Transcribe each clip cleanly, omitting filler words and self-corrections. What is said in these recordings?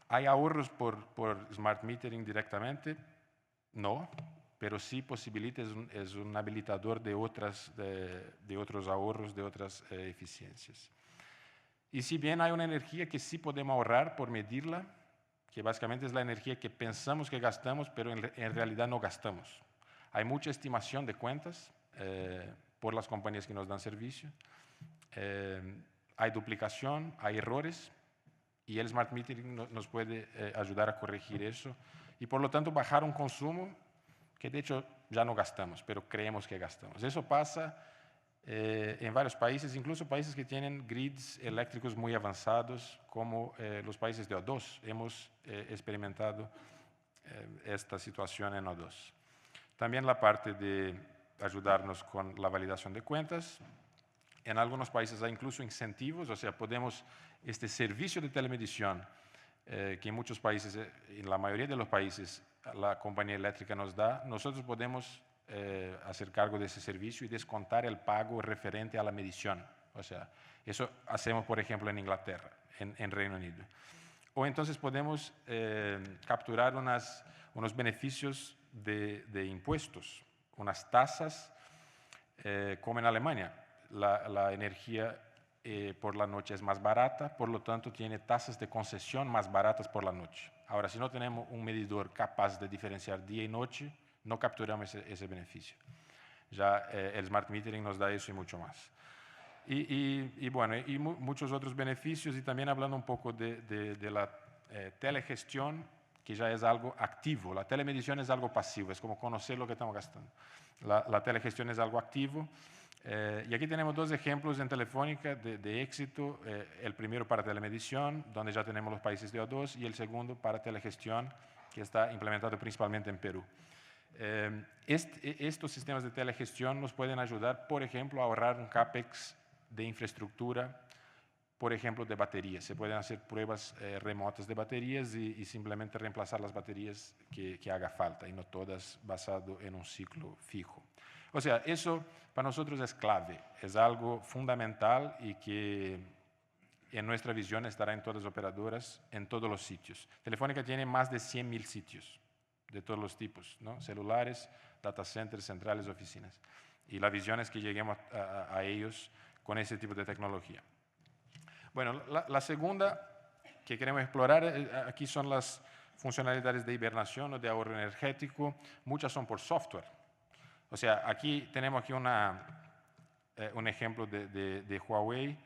¿Hay ahorros por smart metering directamente? No, pero sí posibilita, es un habilitador de otros ahorros, de otras eficiencias. Y si bien hay una energía que sí podemos ahorrar por medirla, que básicamente es la energía que pensamos que gastamos, pero en realidad no gastamos. Hay mucha estimación de cuentas por las compañías que nos dan servicio. Hay duplicación, hay errores, y el smart metering nos puede ayudar a corregir eso y por lo tanto bajar un consumo que de hecho ya no gastamos, pero creemos que gastamos. Eso pasa en varios países, incluso países que tienen grids eléctricos muy avanzados, como los países de O2. Hemos experimentado esta situación en O2. También la parte de ayudarnos con la validación de cuentas. En algunos países hay incluso incentivos, o sea, podemos, este servicio de telemedición, que en muchos países, en la mayoría de los países, la compañía eléctrica nos da, nosotros podemos hacer cargo de ese servicio y descontar el pago referente a la medición. O sea, eso hacemos, por ejemplo, en Inglaterra, en Reino Unido. O entonces podemos capturar unos beneficios de impuestos, unas tasas, como en Alemania. La energía por la noche es más barata, por lo tanto tiene tasas de concesión más baratas por la noche. Ahora, si no tenemos un medidor capaz de diferenciar día y noche, no capturamos ese beneficio. Ya el smart metering nos da eso y mucho más. Y bueno, y muchos otros beneficios, y también hablando un poco de la telegestión, que ya es algo activo. La telemedición es algo pasivo, es como conocer lo que estamos gastando. La telegestión es algo activo. Y aquí tenemos dos ejemplos en Telefónica de éxito. El primero para telemedición, donde ya tenemos los países de O2, y el segundo para telegestión, que está implementado principalmente en Perú. Estos sistemas de telegestión nos pueden ayudar, por ejemplo, a ahorrar un CAPEX de infraestructura, por ejemplo, de baterías. Se pueden hacer pruebas remotas de baterías y simplemente reemplazar las baterías que haga falta, y no todas basado en un ciclo fijo. O sea, eso para nosotros es clave, es algo fundamental y que en nuestra visión estará en todas las operadoras, en todos los sitios. Telefónica tiene más de 100.000 sitios de todos los tipos, ¿no? Celulares, data centers, centrales, oficinas. Y la visión es que lleguemos a ellos con ese tipo de tecnología. Bueno, la segunda que queremos explorar aquí son las funcionalidades de hibernación o de ahorro energético. Muchas son por software. O sea, aquí tenemos aquí un ejemplo de Huawei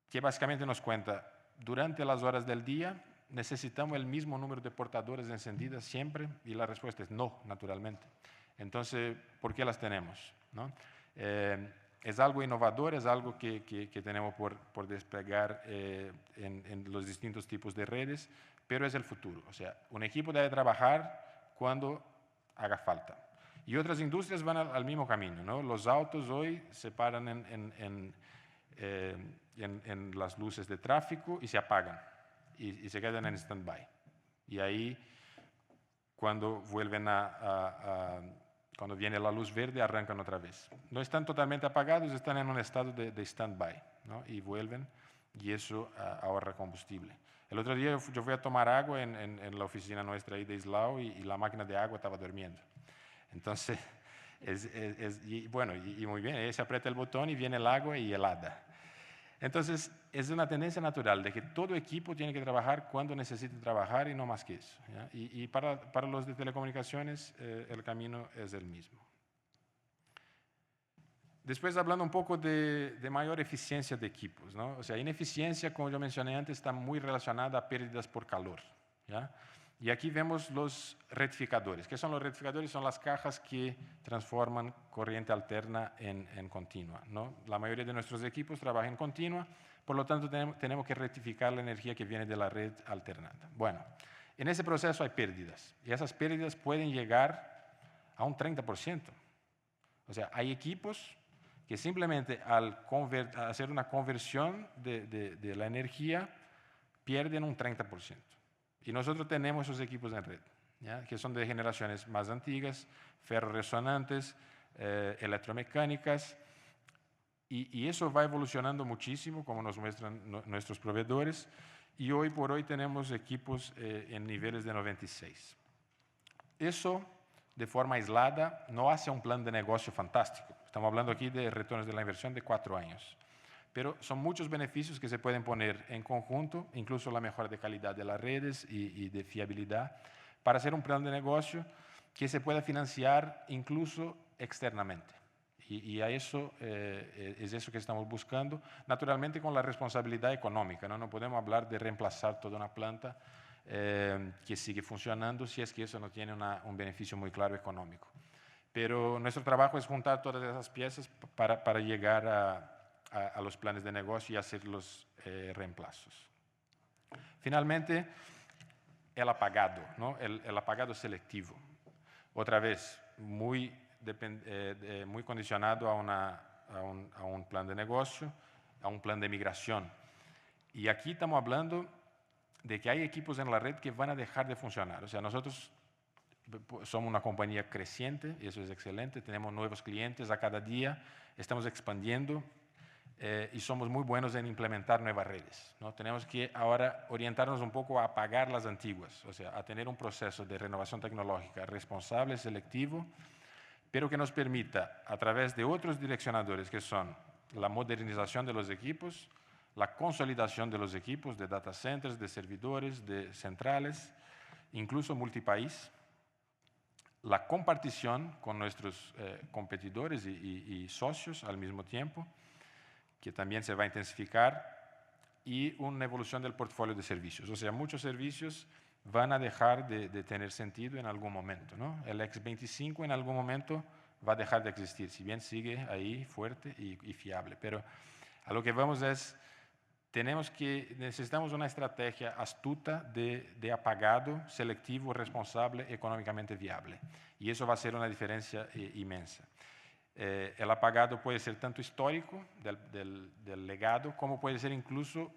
que básicamente nos cuenta, durante las horas del día necesitamos el mismo número de portadores encendidas siempre, y la respuesta es no, naturalmente. Entonces, ¿por qué las tenemos? ¿No? Es algo innovador, es algo que tenemos por desplegar en los distintos tipos de redes, pero es el futuro. O sea, un equipo debe trabajar cuando haga falta. Y otras industrias van al mismo camino, ¿no? Los autos hoy se paran en las luces de tráfico y se apagan y se quedan en stand-by. Y ahí, cuando vuelven cuando viene la luz verde, arrancan otra vez. No están totalmente apagados, están en un estado de stand-by, ¿no? Y vuelven, y eso ahorra combustible. El otro día yo fui a tomar agua en la oficina nuestra ahí de Islao, y la máquina de agua estaba durmiendo. Entonces, bueno, y muy bien, se aprieta el botón y viene el agua y helada. Entonces, es una tendencia natural de que todo equipo tiene que trabajar cuando necesite trabajar y no más que eso, ¿ya? Y para los de telecomunicaciones, el camino es el mismo. Después, hablando un poco de mayor eficiencia de equipos, ¿no? O sea, ineficiencia, como yo mencioné antes, está muy relacionada a pérdidas por calor, ¿ya? Y aquí vemos los rectificadores. ¿Qué son los rectificadores? Son las cajas que transforman corriente alterna en continua, ¿no? La mayoría de nuestros equipos trabajan en continua, por lo tanto tenemos que rectificar la energía que viene de la red alternada. Bueno, en ese proceso hay pérdidas, y esas pérdidas pueden llegar a un 30%. O sea, hay equipos que simplemente al hacer una conversión de la energía pierden un 30%. Y nosotros tenemos esos equipos en red, ¿ya? Que son de generaciones más antiguas, ferroresonantes, electromecánicas, y eso va evolucionando muchísimo, como nos muestran nuestros proveedores, y hoy por hoy tenemos equipos en niveles de 96. Eso, de forma aislada, no hace un plan de negocio fantástico. Estamos hablando aquí de retornos de la inversión de 4 años. Pero son muchos beneficios que se pueden poner en conjunto, incluso la mejora de calidad de las redes y de fiabilidad, para hacer un plan de negocio que se pueda financiar incluso externamente. Y a eso es eso que estamos buscando, naturalmente con la responsabilidad económica, ¿no? No podemos hablar de reemplazar toda una planta que sigue funcionando si es que eso no tiene un beneficio muy claro económico. Pero nuestro trabajo es juntar todas esas piezas para llegar a los planes de negocio y hacer los reemplazos. Finalmente, el apagado, ¿no? El apagado selectivo. Otra vez, muy condicionado a un plan de negocio, a un plan de migración. Y aquí estamos hablando de que hay equipos en la red que van a dejar de funcionar. O sea, nosotros somos una compañía creciente, y eso es excelente, tenemos nuevos clientes a cada día, estamos expandiendo y somos muy buenos en implementar nuevas redes, ¿no? Tenemos que ahora orientarnos un poco a apagar las antiguas, o sea, a tener un proceso de renovación tecnológica responsable, selectivo, pero que nos permita, a través de otros direccionadores que son la modernización de los equipos, la consolidación de los equipos, de data centers, de servidores, de centrales, incluso multipaís, la compartición con nuestros competidores y socios al mismo tiempo, que también se va a intensificar, y una evolución del portfolio de servicios. O sea, muchos servicios van a dejar de tener sentido en algún momento, ¿no? El X25 en algún momento va a dejar de existir, si bien sigue ahí fuerte y fiable. Pero a lo que vamos es, necesitamos una estrategia astuta de apagado, selectivo, responsable, económicamente viable. Y eso va a ser una diferencia inmensa. El apagado puede ser tanto histórico del legado, como puede ser incluso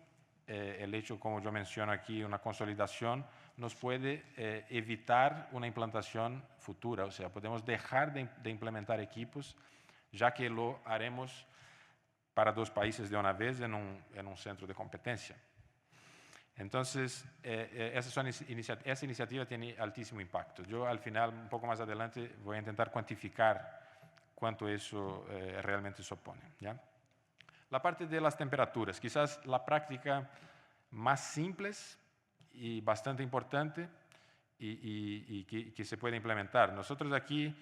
el hecho, como yo menciono aquí, una consolidación, nos puede evitar una implantación futura. O sea, podemos dejar de implementar equipos, ya que lo haremos para 2 países de una vez en un centro de competencia. Entonces, esa iniciativa tiene altísimo impacto. Yo al final, un poco más adelante, voy a intentar cuantificar cuánto eso realmente supone, ¿ya? La parte de las temperaturas, quizás la práctica más simple y bastante importante y que se puede implementar. Nosotros aquí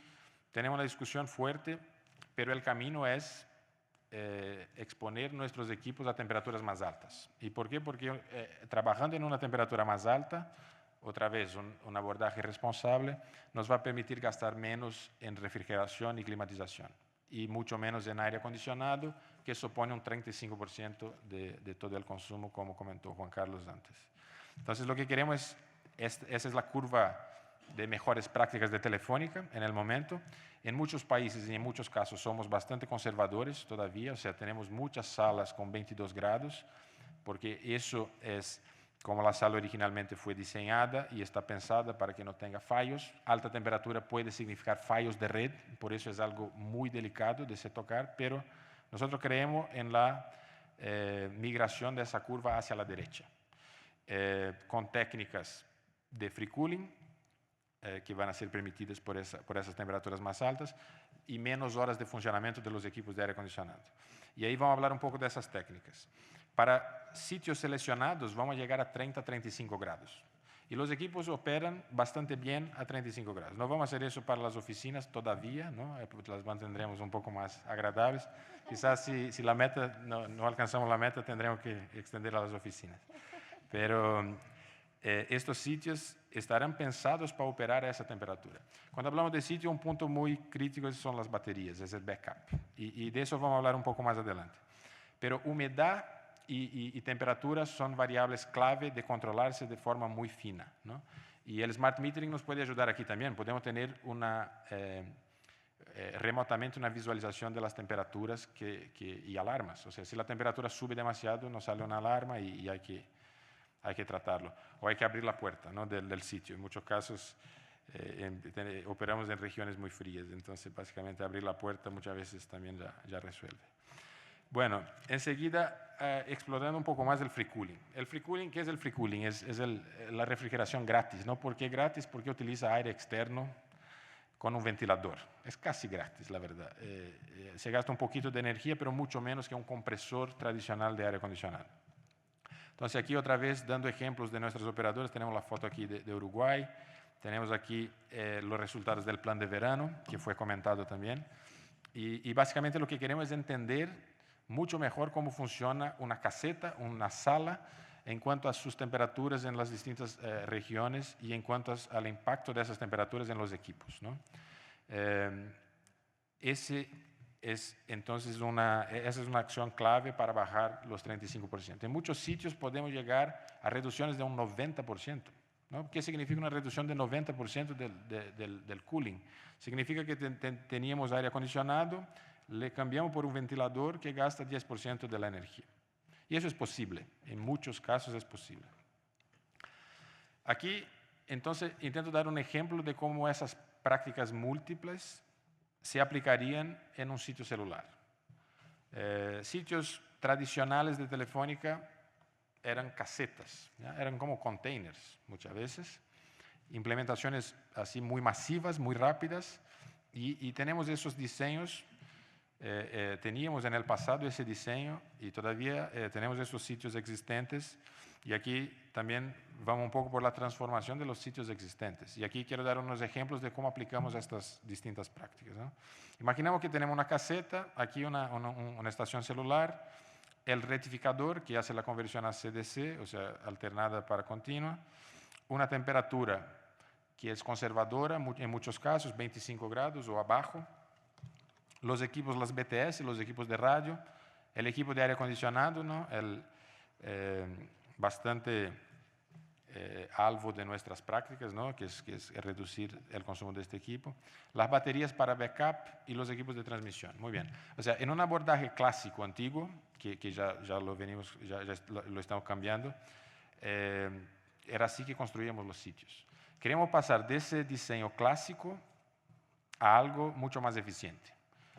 tenemos una discusión fuerte, pero el camino es exponer nuestros equipos a temperaturas más altas. ¿Y por qué? Porque trabajando en una temperatura más alta, otra vez un abordaje responsable, nos va a permitir gastar menos en refrigeración y climatización y mucho menos en aire acondicionado, que supone un 35% de todo el consumo, como comentó Juan Carlos antes. Entonces, lo que queremos esa es la curva de mejores prácticas de Telefónica en el momento. En muchos países y en muchos casos somos bastante conservadores todavía, o sea, tenemos muchas salas con 22 grados, porque eso es como la sala originalmente fue diseñada y está pensada para que no tenga fallos. Alta temperatura puede significar fallos de red, por eso es algo muy delicado de se tocar, pero nosotros creemos en la migración de esa curva hacia la derecha, con técnicas de free cooling, que van a ser permitidas por esas temperaturas más altas, y menos horas de funcionamiento de los equipos de aire acondicionado. Y ahí vamos a hablar un poco de esas técnicas. Para sitios seleccionados vamos a llegar a 30 a 35 grados. Y los equipos operan bastante bien a 35 grados. No vamos a hacer eso para las oficinas todavía, ¿no? Las mantendremos un poco más agradables. Quizás si la meta, no alcanzamos la meta, tendremos que extender a las oficinas. Pero estos sitios estarán pensados para operar a esa temperatura. Cuando hablamos de sitio, un punto muy crítico son las baterías, es el backup. Y de eso vamos a hablar un poco más adelante. Pero humedad y temperatura son variables clave de controlarse de forma muy fina, ¿no? Y el Smart Metering nos puede ayudar aquí también. Podemos tener remotamente una visualización de las temperaturas y alarmas. O sea, si la temperatura sube demasiado, nos sale una alarma y hay que tratarlo. O hay que abrir la puerta, ¿no? del sitio. En muchos casos operamos en regiones muy frías, entonces básicamente abrir la puerta muchas veces también ya resuelve. Bueno, enseguida explorando un poco más el free cooling. El free cooling, ¿qué es el free cooling? Es la refrigeración gratis, ¿no? ¿Por qué gratis? Porque utiliza aire externo con un ventilador. Es casi gratis, la verdad. Se gasta un poquito de energía, pero mucho menos que un compresor tradicional de aire acondicionado. Entonces aquí otra vez dando ejemplos de nuestros operadores, tenemos la foto aquí de Uruguay, tenemos aquí los resultados del plan de verano, que fue comentado también, y básicamente lo que queremos es entender mucho mejor cómo funciona una caseta, una sala, en cuanto a sus temperaturas en las distintas regiones y en cuanto al impacto de esas temperaturas en los equipos, ¿no? Esa es una acción clave para bajar los 35%. En muchos sitios podemos llegar a reducciones de un 90%. ¿No? ¿Qué significa una reducción de 90% del cooling? Significa que teníamos aire acondicionado, le cambiamos por un ventilador que gasta 10% de la energía. Y eso es posible, en muchos casos es posible. Aquí, entonces, intento dar un ejemplo de cómo esas prácticas múltiples se aplicarían en un sitio celular. Sitios tradicionales de Telefónica eran casetas, ¿ya? Eran como containers muchas veces, implementaciones así muy masivas, muy rápidas, y tenemos esos diseños, teníamos en el pasado ese diseño y todavía tenemos esos sitios existentes, y aquí también vamos un poco por la transformación de los sitios existentes. Y aquí quiero dar unos ejemplos de cómo aplicamos estas distintas prácticas, ¿no? Imaginamos que tenemos una caseta, aquí una estación celular, el rectificador que hace la conversión a CDC, o sea, alternada para continua, una temperatura que es conservadora en muchos casos, 25 grados o abajo, los equipos, las BTS, los equipos de radio, el equipo de aire acondicionado, ¿no? Bastante algo de nuestras prácticas, ¿no? que es reducir el consumo de este equipo, las baterías para backup y los equipos de transmisión. Muy bien. O sea, en un abordaje clásico, antiguo, que ya lo estamos cambiando, era así que construíamos los sitios. Queremos pasar de ese diseño clásico a algo mucho más eficiente.